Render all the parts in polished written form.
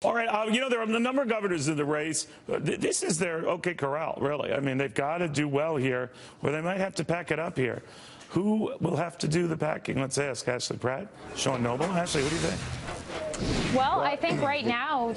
All right, there are a number of governors in the race. This is their OK corral, really. I mean, they've got to do well here, or they might have to pack it up here. Who will have to do the packing? Let's ask Ashley Pratt, Sean Noble. Ashley, what do you think? Well, I think right now,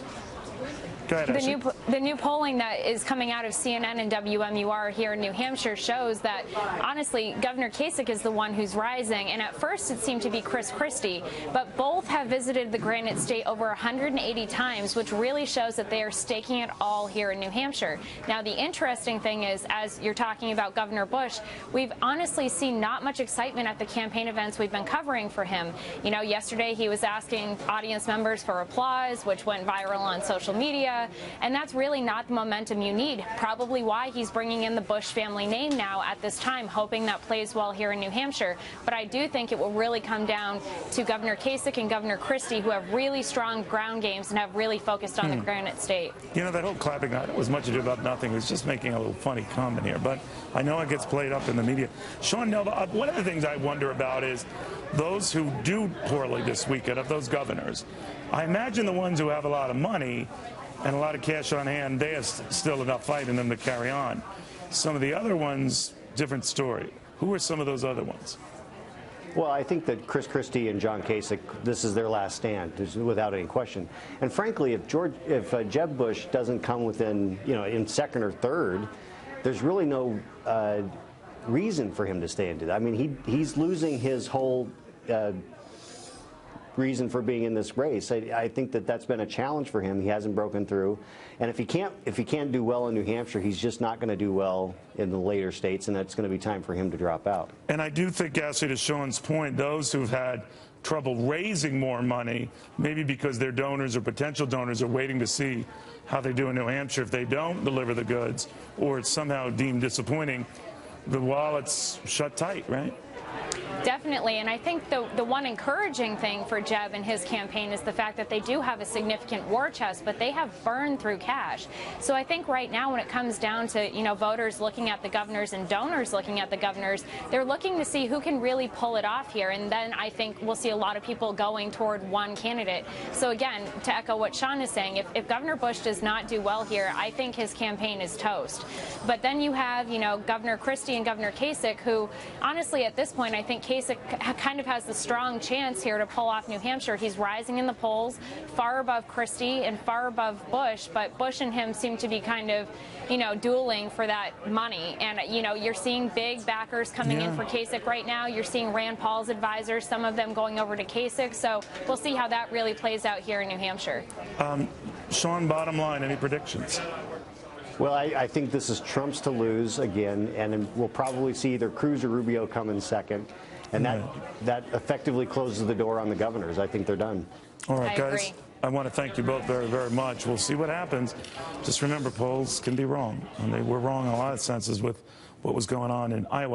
Go ahead, the new polling that is coming out of CNN and WMUR here in New Hampshire shows that, honestly, Governor Kasich is the one who's rising. And at first, it seemed to be Chris Christie. But both have visited the Granite State over 180 times, which really shows that they are staking it all here in New Hampshire. Now, the interesting thing is, as you're talking about Governor Bush, we've honestly seen not much excitement at the campaign events we've been covering for him. You know, yesterday he was asking audience members for applause, which went viral on social media. And that's really not the momentum you need. Probably why he's bringing in the Bush family name now at this time, hoping that plays well here in New Hampshire. But I do think it will really come down to Governor Kasich and Governor Christie, who have really strong ground games and have really focused on the Granite State. You know, that whole clapping was much ado about nothing. It was just making a little funny comment here. But I know it gets played up in the media. Sean Noble, one of the things I wonder about is those who do poorly this weekend, of those governors. I imagine the ones who have a lot of money and a lot of cash on hand, they have still enough fight in them to carry on. Some of the other ones, different story. Who are some of those other ones? Well, I think that Chris Christie and John Kasich, this is their last stand, without any question. And frankly, if Jeb Bush doesn't come within, in second or third, there's really no reason for him to stay into that. I mean, he's losing his whole reason for being in this race. I think that that's been a challenge for him. He hasn't broken through, and if he can't do well in New Hampshire, he's just not going to do well in the later states, and that's going to be time for him to drop out. And I do think, Ashley, to Sean's point, those who've had trouble raising more money, maybe because their donors or potential donors are waiting to see how they do in New Hampshire. If they don't deliver the goods, or it's somehow deemed disappointing, the wallet's shut tight, right? Definitely, and I think the one encouraging thing for Jeb and his campaign is the fact that they do have a significant war chest, but they have burned through cash. So I think right now when it comes down to, voters looking at the governors and donors looking at the governors, they're looking to see who can really pull it off here, and then I think we'll see a lot of people going toward one candidate. So again, to echo what Sean is saying, if Governor Bush does not do well here, I think his campaign is toast. But then you have, Governor Christie and Governor Kasich, who honestly at this point I think Kasich kind of has the strong chance here to pull off New Hampshire. He's rising in the polls, far above Christie and far above Bush, but Bush and him seem to be kind of, dueling for that money. And, you're seeing big backers coming in for Kasich right now. You're seeing Rand Paul's advisors, some of them going over to Kasich. So we'll see how that really plays out here in New Hampshire. Sean, bottom line, any predictions? Well, I think this is Trump's to lose again, and we'll probably see either Cruz or Rubio come in second. And that effectively closes the door on the governors. I think they're done. All right, guys. I want to thank you both very, very much. We'll see what happens. Just remember, polls can be wrong. And they were wrong in a lot of senses with what was going on in Iowa.